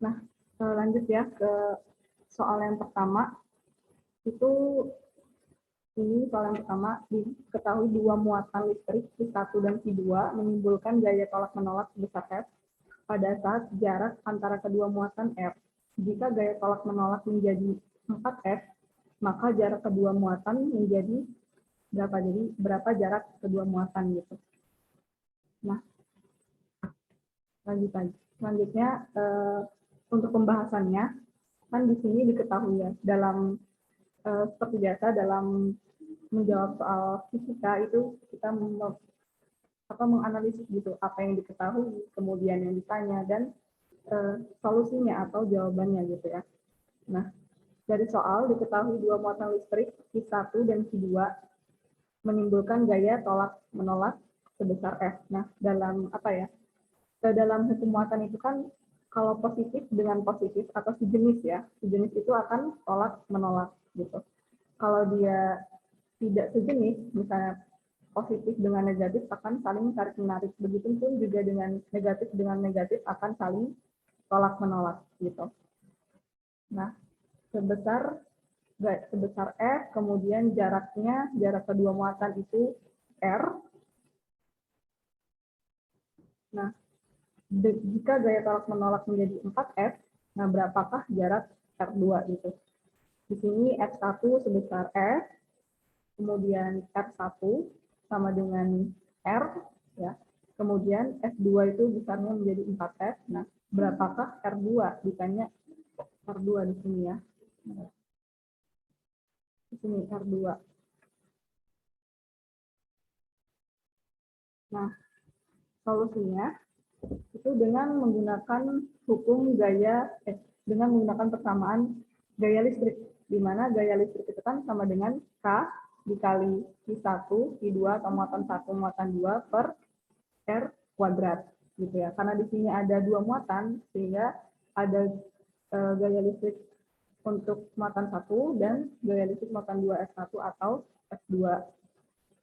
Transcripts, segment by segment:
Nah, lanjut ya ke soal yang pertama. Itu ini soal yang pertama, diketahui dua muatan listrik Q1 dan Q2 menimbulkan gaya tolak-menolak sebesar F pada saat jarak antara kedua muatan F. Jika gaya tolak-menolak menjadi 4F, maka jarak kedua muatan menjadi berapa? Jadi berapa jarak kedua muatan gitu. Nah, selanjutnya untuk pembahasannya, kan di sini diketahui ya, dalam seperti biasa dalam menjawab soal fisika itu kita menganalisis gitu apa yang diketahui, kemudian yang ditanya, dan solusinya atau jawabannya gitu ya. Nah, dari soal diketahui dua muatan listrik Q1 dan Q2 menimbulkan gaya tolak-menolak sebesar F. Nah, dalam apa ya? Dalam hukum muatan itu kan kalau positif dengan positif atau sejenis ya, sejenis itu akan tolak-menolak gitu. Kalau dia tidak sejenis, misalnya positif dengan negatif akan saling tarik menarik. Begitupun juga dengan negatif akan saling tolak menolak gitu. Nah, sebesar F, kemudian jarak kedua muatan itu R. Nah, jika gaya tolak menolak menjadi 4F, nah berapakah jarak R2 gitu. Di sini F1 sebesar F, kemudian R1 sama dengan R, ya. Kemudian F2 itu besarnya menjadi 4F. Nah, berapakah R2? Ditanya R2 di sini ya. Di sini R2. Nah, solusinya itu dengan menggunakan dengan menggunakan persamaan gaya listrik, di mana gaya listrik itu kan sama dengan K dikali Q1, Q2 atau muatan 1, muatan 2 per R kuadrat gitu ya. Karena di sini ada dua muatan sehingga ada gaya listrik untuk muatan 1 dan gaya listrik muatan 2 F1 atau F2.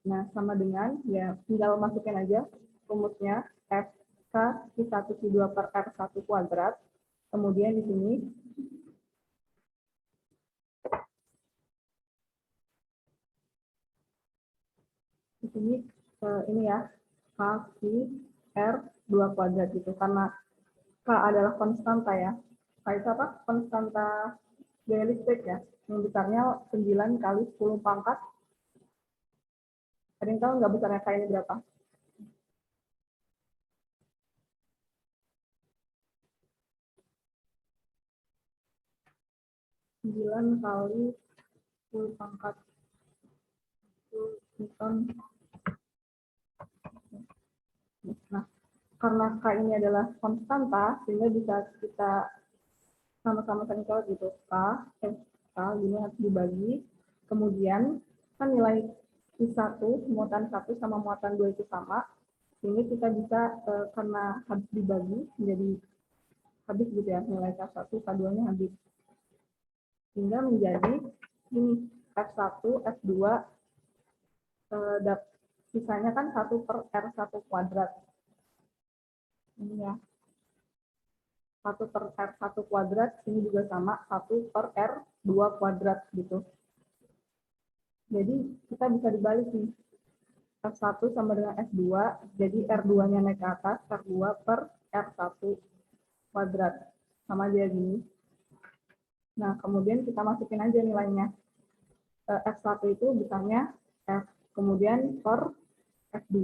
Nah, sama dengan ya tinggal masukin aja rumusnya F Q1 Q2 per R1 kuadrat. Kemudian di sini ini ya K Q R2 kuadrat gitu, karena K adalah konstanta ya. K itu apa? Konstanta gaya listrik ya, yang besarnya 9 kali 10 pangkat. Ada yang tahu nggak besarnya K ini berapa? 9 kali 10 pangkat 10 Newton. Nah, karena K ini adalah konstanta, sehingga bisa kita sama-sama sengkel gitu. K ini harus dibagi. Kemudian, kan nilai Q1, muatan 1 sama muatan 2 itu sama. Sehingga kita bisa, karena habis dibagi, menjadi habis gitu ya, nilai K1, K2-nya habis. Sehingga menjadi ini, F1, F2, sisanya kan 1 per R1 kuadrat. Ini ya. 1 per R1 kuadrat, ini juga sama 1 per R2 kuadrat gitu. Jadi kita bisa dibalik nih. F1 sama dengan F2, jadi R2-nya naik ke atas, R2 per R1 kuadrat. Sama aja gini. Nah, kemudian kita masukin aja nilainya. F1 itu besarnya F, kemudian per F2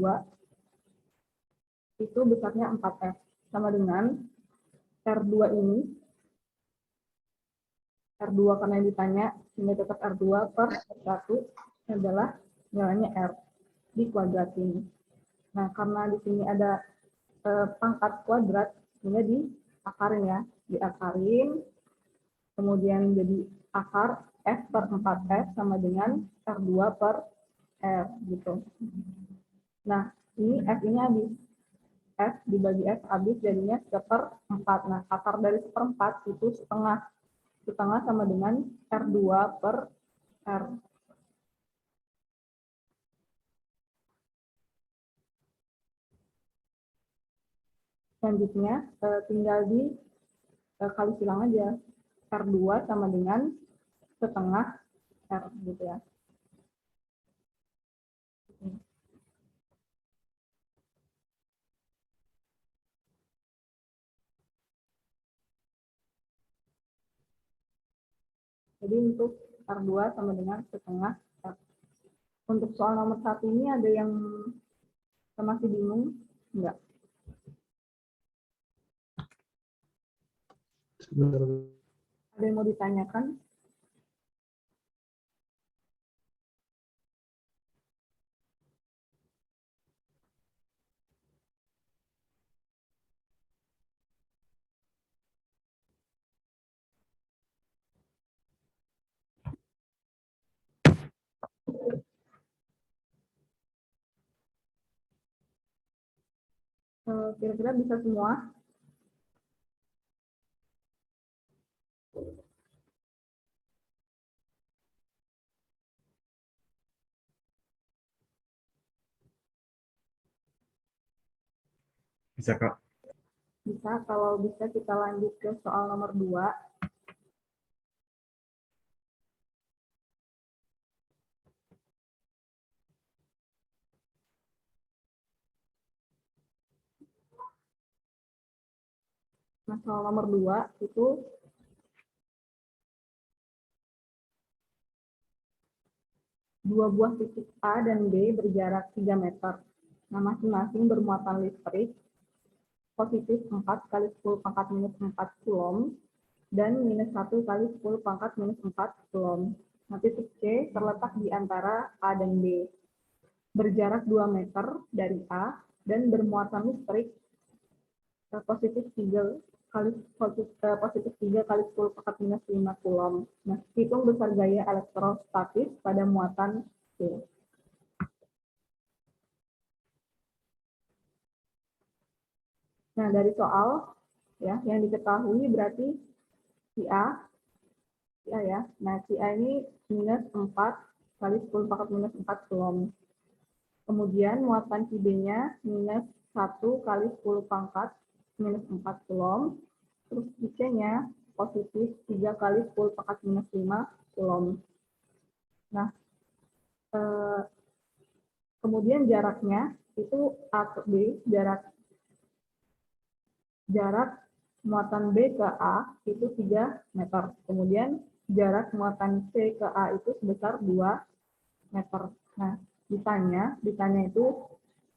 itu besarnya 4F. Sama dengan R2 ini, R2 karena yang ditanya, ini tetap R2 per R1 adalah nilainya R di kuadrat ini. Nah, karena di sini ada pangkat kuadrat, sehingga diakarin ya, diakarin, kemudian jadi akar F per 4F sama dengan R2 per R gitu. Nah, ini F ini habis. F dibagi F habis jadinya 1/4. Nah, akar dari 1/4 itu setengah. Setengah sama dengan R2 per R. Selanjutnya tinggal kali silang aja. R2 sama dengan setengah R gitu ya. Jadi untuk R2 sama dengan setengah R. Untuk soal nomor 1 ini ada yang masih bingung? Enggak? Ada yang mau ditanyakan? Kira-kira bisa semua? Bisa, Kak. Bisa, kalau bisa kita lanjut ke soal nomor 2. Nah, soal nomor 2 itu dua buah titik A dan B berjarak 3 meter. Nah, masing-masing bermuatan listrik positif 4 kali 10 pangkat minus 4 coulomb dan minus 1 kali 10 pangkat minus 4 coulomb. Nah, titik C terletak di antara A dan B. Berjarak 2 meter dari A dan bermuatan listrik positif 3 kali positif 3 kali 10 pangkat minus 5 coulomb. Nah, hitung besar gaya elektrostatis pada muatan C. Nah, dari soal ya yang diketahui berarti si A, ya. Nah, si A ini minus 4 kali 10 pangkat minus 4 coulomb. Kemudian muatan si B-nya minus 1 kali 10 pangkat minus 4 coulomb. Terus si C-nya positif 3 kali 10 pangkat minus 5 coulomb. Nah, kemudian jaraknya itu A ke B, jarak muatan B ke A itu 3 meter. Kemudian jarak muatan C ke A itu sebesar 2 meter. Nah, ditanya itu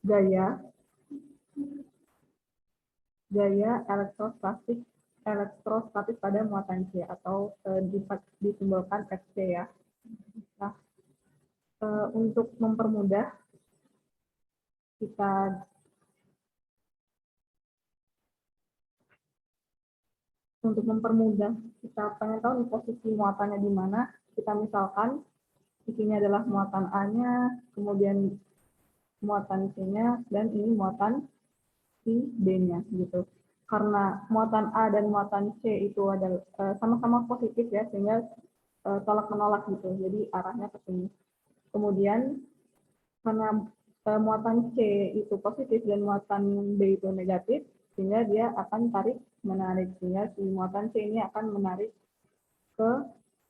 gaya elektrostatis pada muatan C atau disimbolkan FC ya. Nah, untuk mempermudah kita kita pengen tahu nih posisi muatannya di mana, kita misalkan di sini adalah muatan A-nya, kemudian muatan C-nya, dan ini muatan si B-nya gitu. Karena muatan A dan muatan C itu adalah sama-sama positif ya, sehingga tolak menolak gitu. Jadi arahnya ke sini. Kemudian karena muatan C itu positif dan muatan B itu negatif, sehingga dia akan menarik, sehingga si muatan C ini akan menarik ke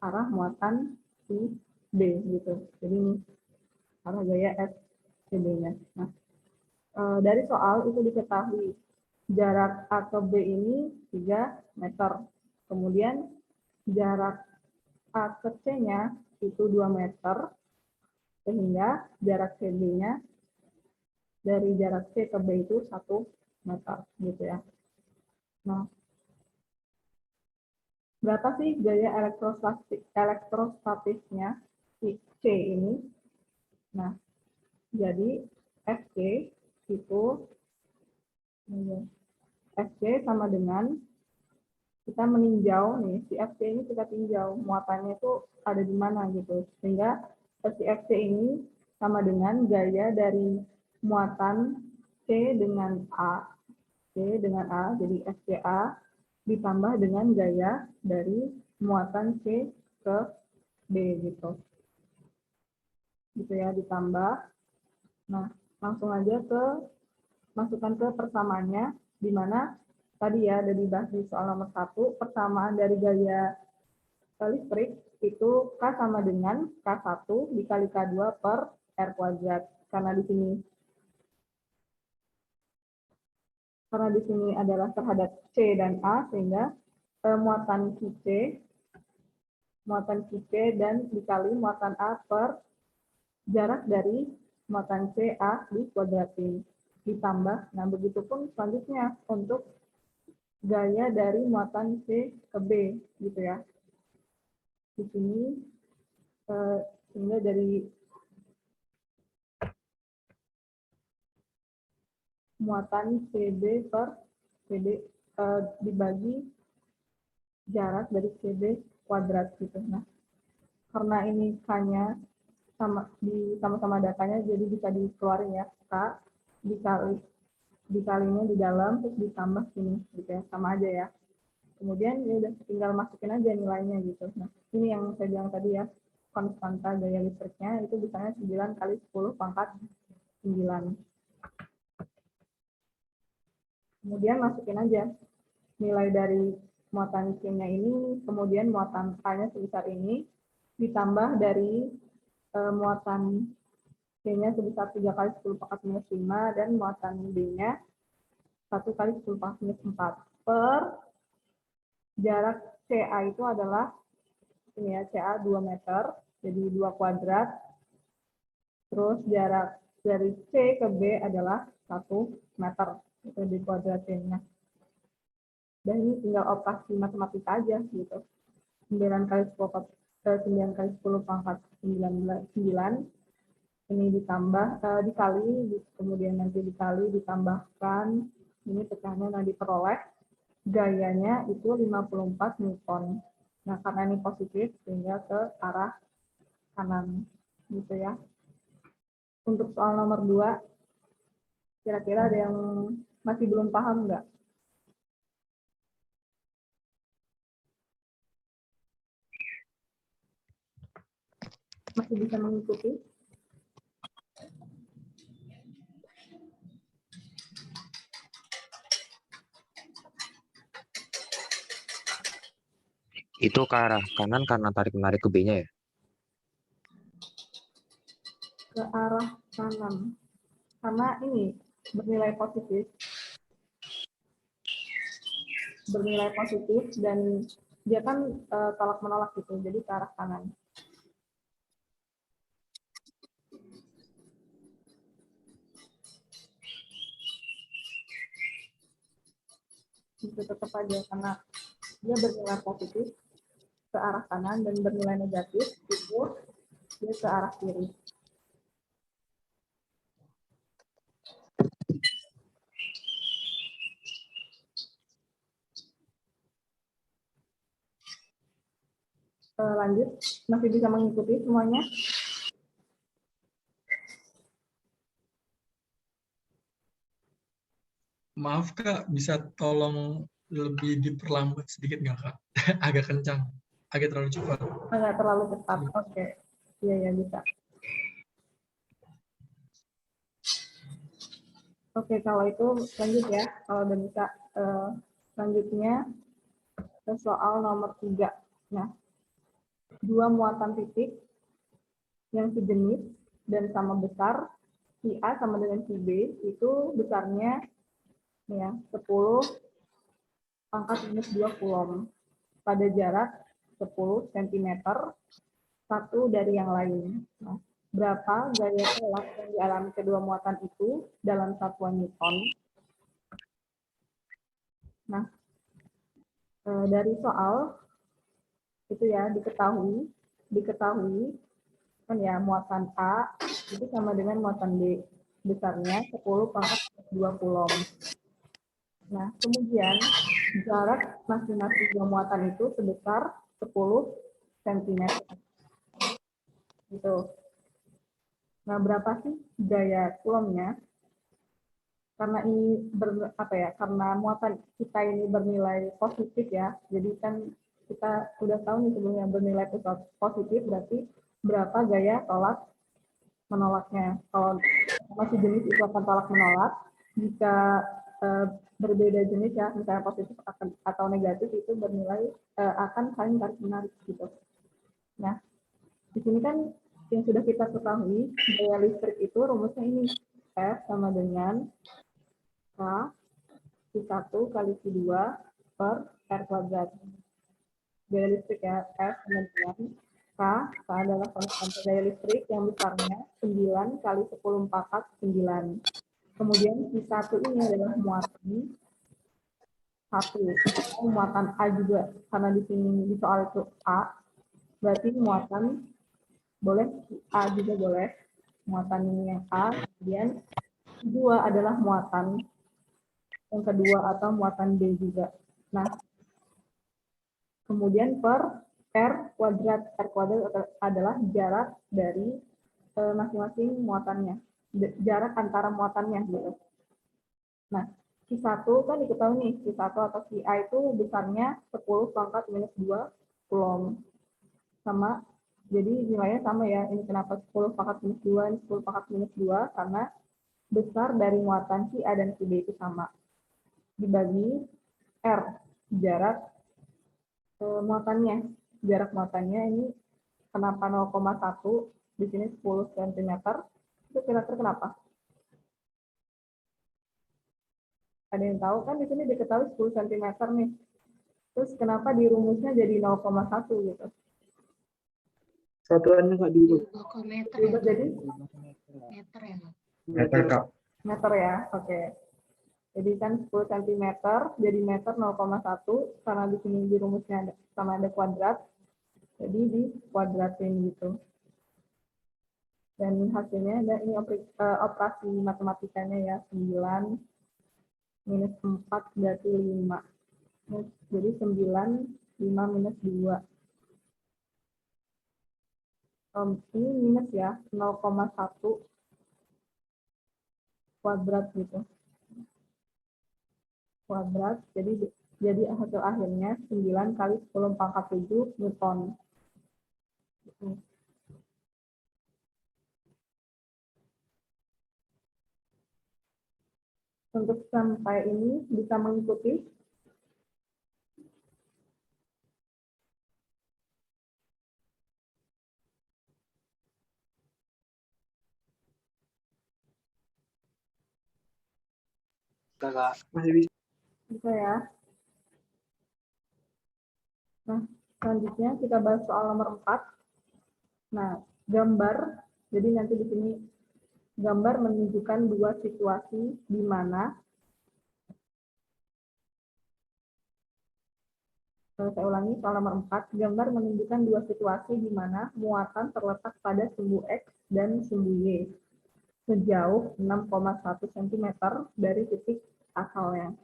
arah muatan si B gitu. Jadi ini arah gaya SCB-nya. Nah, dari soal itu diketahui jarak A ke B ini 3 meter. Kemudian jarak A ke C-nya itu 2 meter, sehingga jarak CB-nya dari jarak C ke B itu 1 meter gitu ya. Nah, berapa sih gaya elektrostatisnya si C ini? Nah, jadi Fc itu Fc sama dengan kita meninjau nih si Fc ini kita tinjau muatannya itu ada di mana gitu, sehingga si Fc ini sama dengan gaya dari muatan C dengan A, jadi FCA ditambah dengan gaya dari muatan C ke B gitu. Gitu ya, ditambah. Nah, langsung aja masukkan ke persamaannya, di mana tadi ya ada dibahas di soal nomor 1, persamaan dari gaya listrik itu K sama dengan K1 dikali K2 per R kuadrat. Karena di sini adalah terhadap C dan A, sehingga muatan QC dan dikali muatan A per jarak dari muatan C A dikuadratin ditambah. Nah, begitupun selanjutnya untuk gaya dari muatan C ke B gitu ya. Di sini sehingga dari muatan CB per CB dibagi jarak dari CB kuadrat gitu. Nah, karena ini K-nya sama-sama datanya, jadi bisa dikeluarin ya, K dikalinya di dalam, terus ditambah sini gitu ya, sama aja ya. Kemudian ya udah tinggal masukin aja nilainya gitu. Nah, ini yang saya bilang tadi ya, konstanta gaya listriknya itu misalnya 9 kali 10 pangkat 9. Kemudian masukin aja nilai dari muatan C-nya ini, kemudian muatan K-nya sebesar ini, ditambah dari muatan C-nya sebesar 3 kali 10 pangkat minus 5, dan muatan B-nya 1 kali 10 pangkat minus 4 per jarak CA itu adalah ini ya, CA 2 meter, jadi 2 kuadrat. Terus jarak dari C ke B adalah 1 meter, itu dikuadratin. Nah, dan ini tinggal operasi matematika aja gitu. 9 kali 10 pangkat 9 ini ditambah dikali, kemudian nanti dikali ditambahkan, ini pecahnya nanti diperoleh gayanya itu 54 Newton. Nah, karena ini positif sehingga ke arah kanan gitu ya. Untuk soal nomor 2, kira-kira ada yang masih belum paham nggak? Masih bisa mengikuti? Itu ke arah kanan karena tarik-menarik ke B-nya ya? Ke arah kanan. Karena ini bernilai positif dan dia kan tolak menolak gitu, jadi ke arah kanan. Itu tetap aja karena dia bernilai positif ke arah kanan dan bernilai negatif itu dia ke arah kiri. Lanjut, masih bisa mengikuti semuanya? Maaf Kak, bisa tolong lebih diperlambat sedikit nggak Kak? Agak kencang, agak terlalu cepat. Agak terlalu cepat, oke. Iya, ya bisa. Oke, kalau itu lanjut ya, kalau udah bisa. Selanjutnya ke soal nomor 3. Nah, 2 muatan titik yang sejenis dan sama besar, si A sama dengan si B, itu besarnya ya 10 pangkat minus 2 coulomb pada jarak 10 cm satu dari yang lain. Nah, berapa gaya tolak yang dialami kedua muatan itu dalam satuan Newton? Nah, dari soal itu ya diketahui kan ya, muatan A itu sama dengan muatan B, besarnya 10 pangkat 2 coulomb. Nah, kemudian jarak masing-masing dua muatan itu sebesar 10 cm. Gitu. Nah, berapa sih gaya coulombnya? Karena ini karena muatan kita ini bernilai positif ya, jadi kan kita sudah tahu nih sebelumnya bernilai positif, berarti berapa gaya tolak menolaknya. Kalau masih jenis itu akan tolak menolak, jika berbeda jenis ya, misalnya positif atau negatif itu bernilai akan saling tarik menarik gitu. Nah, di sini kan yang sudah kita ketahui daya listrik itu rumusnya ini F sama dengan K Q1 kali Q2 per R kuadrat. Daya listrik ya, F sama dengan K adalah konstanta daya listrik yang besarnya 9 kali 10 pangkat 9. Kemudian Q1 ini adalah muatan 1, muatan A juga, karena di sini di soal itu A, berarti muatan boleh A juga boleh, muatan ini yang A, kemudian kedua adalah muatan yang kedua atau muatan B juga. Nah, kemudian per R kuadrat adalah jarak dari masing-masing muatannya, jarak antara muatannya gitu. Nah, Q1 kan diketahui nih, Q1 atau Qi itu besarnya 10 pangkat minus 2 Coulomb. Sama, jadi nilainya sama ya, ini kenapa 10 pangkat minus 2, ini 10 pangkat minus 2, karena besar dari muatan Qi A dan Qi B itu sama. Dibagi R, jarak muatannya. Jarak muatannya ini kenapa 0,1, di sini 10 cm, itu kira-kira kenapa? Ada yang tahu kan di sini diketahui 10 cm nih. Terus kenapa di rumusnya jadi 0,1 gitu? Satuannya nggak diubah. meter Diubah ya, jadi meter ya. Meter, Kak. meter ya, oke. Jadi kan 10 cm jadi meter 0,1, karena di sini di rumusnya sama ada kuadrat, jadi di kuadratin gitu. Dan hasilnya ada ini operasi matematikanya ya, 9 minus 4 berarti 5. Jadi 9, 5 minus 2. Ini minus ya, 0,1 kuadrat gitu. Kuadrat, jadi hasil akhirnya 9 kali 10 pangkat 7 Newton. Untuk sampai ini bisa mengikuti. Kakak masih bisa. Bisa ya. Nah, selanjutnya kita bahas soal nomor 4. Nah, gambar. Jadi nanti di sini gambar menunjukkan dua situasi di mana saya ulangi soal nomor 4. Gambar menunjukkan dua situasi di mana muatan terletak pada sumbu X dan sumbu Y sejauh 6,1 cm dari titik asalnya.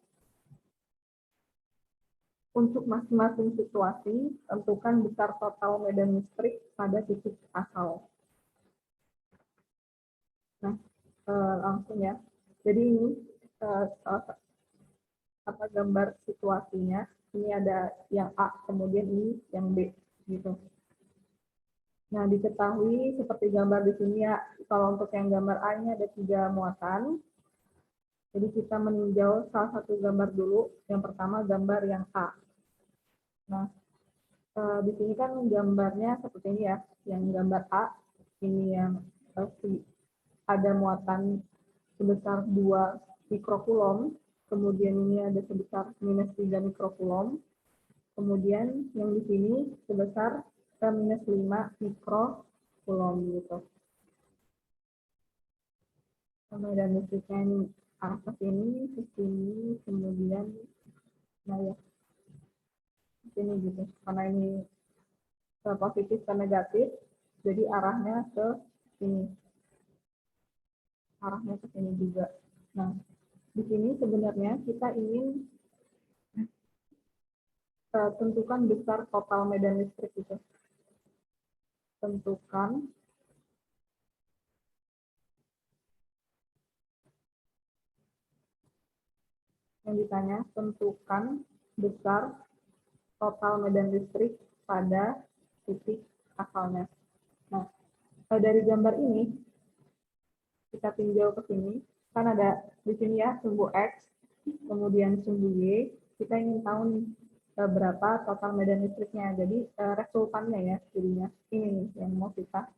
Untuk masing-masing situasi, tentukan besar total medan listrik pada titik asal. Nah, langsung ya. Jadi ini gambar situasinya. Ini ada yang A, kemudian ini yang B, gitu. Nah, diketahui seperti gambar di sini ya. Kalau untuk yang gambar A ini ada 3 muatan. Jadi kita meninjau salah satu gambar dulu. Yang pertama gambar yang A. Nah, di sini kan gambarnya seperti ini ya. Yang gambar A, ini yang ada muatan sebesar 2 mikrokulom, kemudian ini ada sebesar minus 3 mikrokulom, kemudian yang di sini sebesar minus 5 mikrokulom gitu. Medan listriknya ini arah ke sini, kemudian nah ya, sini gitu. Karena ini positif ke negatif, jadi arahnya ke sini. Arahnya ke sini juga. Nah, di sini sebenarnya kita ingin tentukan besar total medan listrik itu. Tentukan yang ditanya, tentukan besar total medan listrik pada titik asalnya. Nah, dari gambar ini kita tinjau ke sini, kan ada di sini ya sumbu X, kemudian sumbu Y, kita ingin tahu nih berapa total medan listriknya. Jadi resultannya ya, jadinya ini nih yang mau kita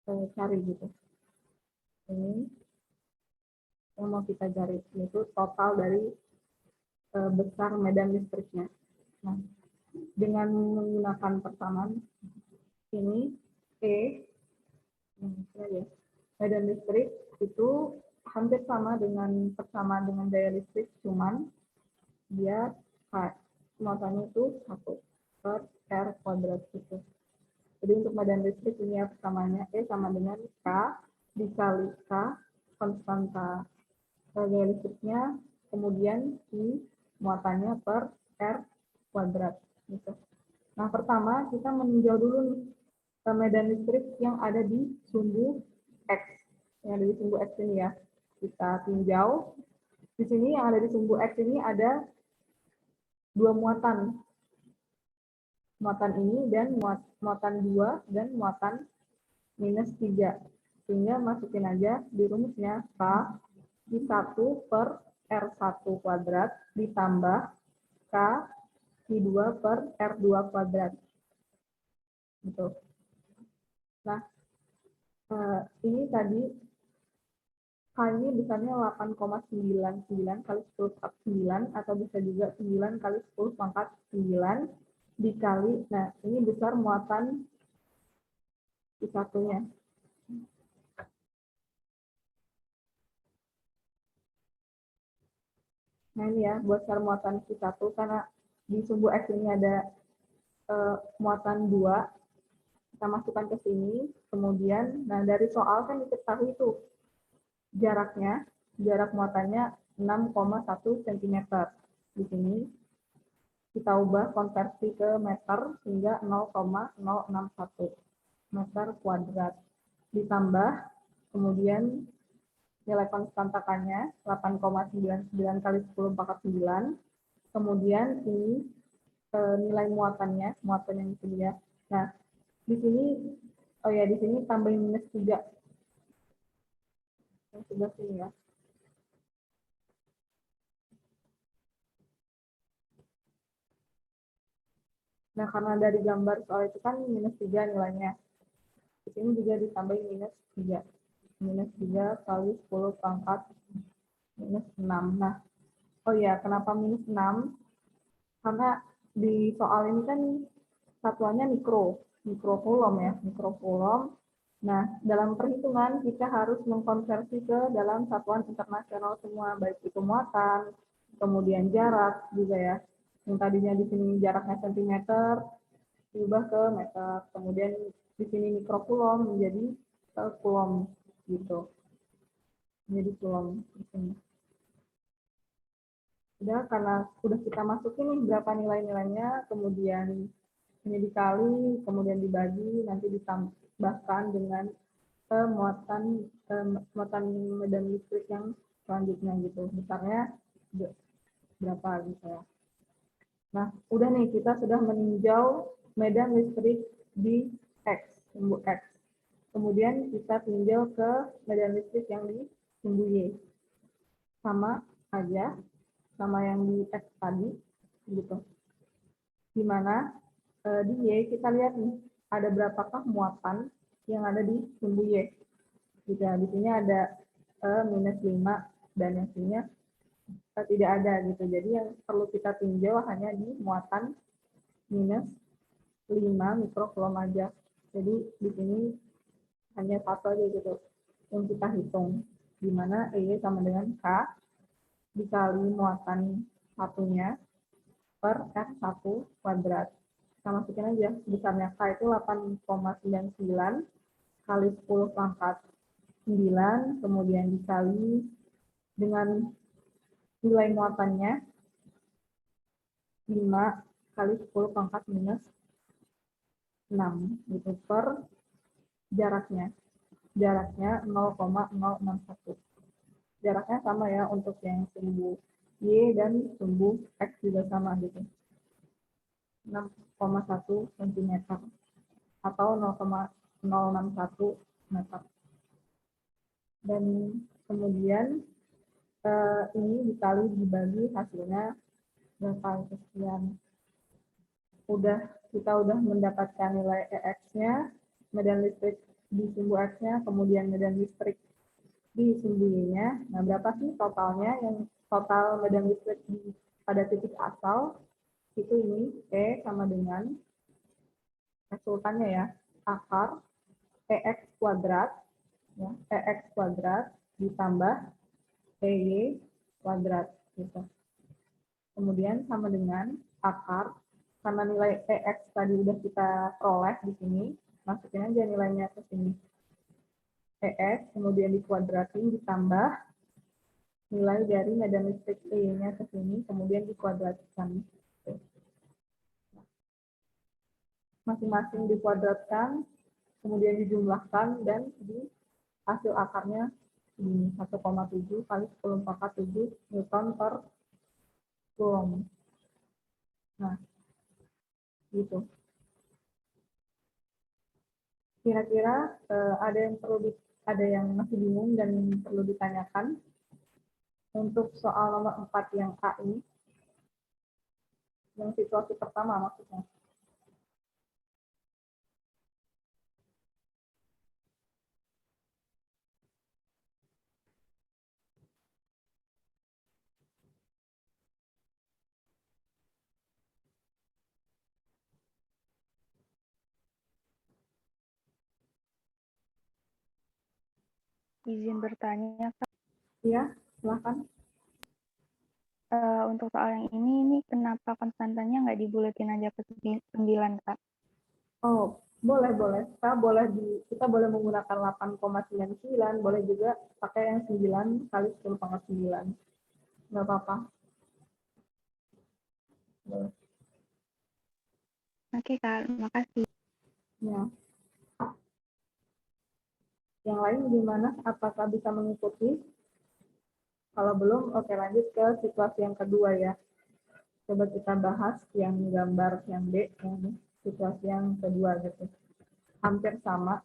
cari gitu. Ini yang mau kita cari, yaitu total dari besar medan listriknya. Nah, dengan menggunakan persamaan ini E, medan listrik itu hampir sama dengan persamaan dengan daya listrik, cuman dia muatannya itu 1 per R kuadrat itu. Jadi untuk medan listrik ini ya persamaannya E sama dengan K dikali K konstanta daya listriknya, kemudian I muatannya per R kuadrat gitu. Nah, pertama kita meninjau dulu nih medan listrik yang ada di sumbu X. Yang ada di sumbu X ini ya. Kita tinjau. Di sini yang ada di sumbu X ini ada dua muatan. Muatan ini dan muatan 2 dan muatan minus 3. Sehingga masukin aja di rumusnya K di 1 per R1 kuadrat ditambah K di 2 per R2 kuadrat. Gitu. Nah, ini tadi K-nya besarnya 8,99 kali 10 pangkat 9, atau bisa juga 9 kali 10 pangkat 9 dikali, nah ini besar muatan I1-nya. Nah ini ya, besar muatan I1, karena di sumbu X ini ada muatan 2, kita masukkan ke sini, kemudian, nah dari soal kan diketahui itu jaraknya, jarak muatannya 6,1 cm. Di sini kita ubah konversi ke meter hingga 0,061 meter kuadrat. Ditambah, kemudian nilai konstantakannya 8,99 kali 10 pangkat 9. Kemudian ini nilai muatannya, muatan yang di sini ya. Nah, di sini, oh ya, di sini tambahin minus 3. Yang sebelah sini ya. Nah, karena dari gambar soal itu kan minus 3 nilainya. Di sini juga ditambahin minus 3. Minus 3 kali 10 pangkat minus 6. Nah, oh ya, kenapa minus 6? Karena di soal ini kan satuannya mikrocoulomb ya, mikrocoulomb. Nah, dalam perhitungan kita harus mengkonversi ke dalam satuan internasional semua, baik itu muatan, kemudian jarak juga ya. Yang tadinya di sini jaraknya cm, diubah ke meter. Kemudian di sini mikrocoulomb menjadi coulomb gitu. Menjadi coulomb di sini. Udah, karena sudah kita masukin nih berapa nilai-nilainya, kemudian ini dikali, kemudian dibagi, nanti ditambahkan dengan muatan medan listrik yang selanjutnya gitu. Besarnya berapa gitu ya. Nah, udah nih, kita sudah meninjau medan listrik di X, sumbu X. Kemudian kita tinjau ke medan listrik yang di sumbu Y. Sama aja, sama yang di X tadi, gitu. Dimana di Y kita lihat nih, ada berapakah muatan yang ada di sumbu Y. Gitu ya. Di sini ada minus 5 dan yang sini tidak ada gitu. Jadi yang perlu kita tinjau hanya di muatan minus 5 mikrocoulomb aja. Jadi di sini hanya satu aja gitu yang kita hitung. Di mana E sama dengan K dikali muatan satunya per R1 kuadrat. Kita masukin aja, besarnya K itu 8,99 kali 10 pangkat 9, kemudian dikali dengan nilai muatannya 5 kali 10 pangkat minus 6 gitu per jaraknya. Jaraknya 0,061. Jaraknya sama ya untuk yang sumbu Y dan sumbu X juga sama gitu. 6,1 cm atau 0,061 meter. Dan kemudian ini dikali dibagi hasilnya berapa sekian. Kita udah mendapatkan nilai EX-nya, medan listrik di sumbu X-nya, kemudian medan listrik di sumbu Y-nya. Nah, berapa sih totalnya? Yang total medan listrik pada titik asal itu ini E sama dengan resultannya ya, akar EX kuadrat, ya, EX kuadrat ditambah EY kuadrat gitu. Kemudian sama dengan akar, karena nilai EX tadi udah kita peroleh di sini, masukin aja nilainya ke sini. EX kemudian dikuadratin ditambah nilai dari medan listrik E-nya ke sini, kemudian dikuadratkan. Masing-masing dikuadratkan, kemudian dijumlahkan, dan di hasil akarnya 1,7 kali 10 pangkat 7 Newton per Coulomb. Nah, gitu. Kira-kira ada yang masih bingung dan perlu ditanyakan untuk soal nomor 4 yang A ini, yang situasi pertama maksudnya. Izin bertanya, Kak. Iya, silakan. Untuk soal yang ini kenapa konstantanya nggak dibulatin aja ke 9, Kak? Oh, boleh. Kita boleh menggunakan 8,99, boleh juga pakai yang 9 kali 10 pangkat 9. Nggak apa-apa. Boleh. Oke, Kak. Makasih. Ya. Yang lain gimana? Apakah bisa mengikuti? Kalau belum, oke lanjut ke situasi yang kedua ya. Coba kita bahas yang gambar yang B, yang situasi yang kedua gitu. Hampir sama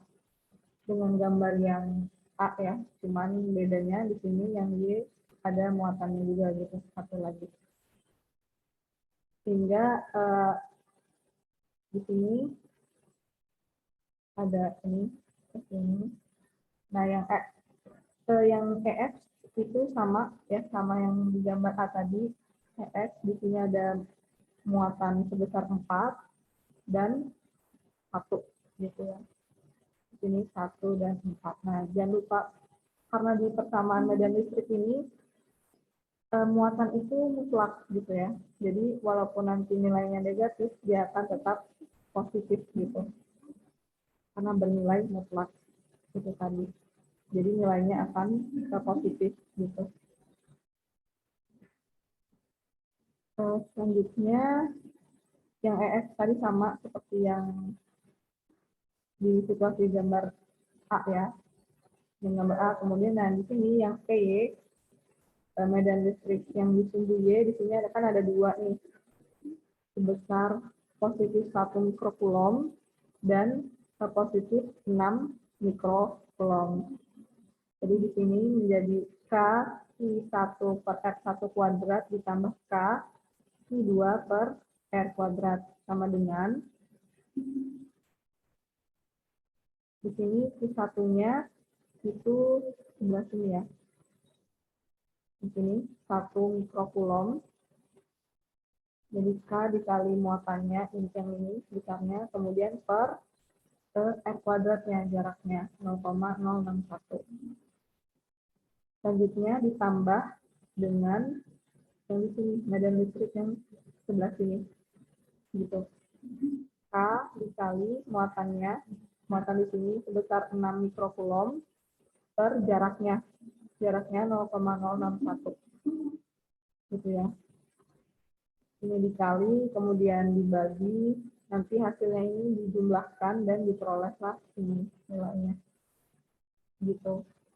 dengan gambar yang A ya, cuman bedanya di sini yang Y ada muatannya juga gitu, satu lagi. Sehingga di sini ada ini, ini. Nah, yang EX itu sama ya, sama yang di gambar A tadi. EX di sini ada muatan sebesar 4 dan 1 gitu ya. Di sini 1 dan 4. Nah, jangan lupa karena di persamaan medan listrik ini muatan itu mutlak gitu ya. Jadi walaupun nanti nilainya negatif, dia akan tetap positif gitu. Karena bernilai mutlak itu tadi. Jadi nilainya akan positif gitu. Selanjutnya yang EX tadi sama seperti yang di situasi gambar A ya. Yang gambar A, kemudian di sini yang PY, medan listrik yang di sumbu Y, di sini kan ada 2 nih. Sebesar positif 1 mikrocoulomb dan positif 6 mikrocoulomb. Jadi di sini menjadi K I1 per R1 kuadrat ditambah K I2 per R kuadrat sama dengan di sini I1-nya itu sebelah sini ya. Di sini 1 mikrocoulomb. Jadi K dikali muatannya, yang ini besarnya, kemudian per R kuadratnya jaraknya 0,061. Selanjutnya ditambah dengan yang di sini, medan listrik yang sebelah sini. Gitu. K dikali muatan di sini sebesar 6 mikrocoulomb per jaraknya 0,061. Gitu ya. Ini dikali, kemudian dibagi, nanti hasilnya ini dijumlahkan dan diperolehlah ini nilainya. Gitu.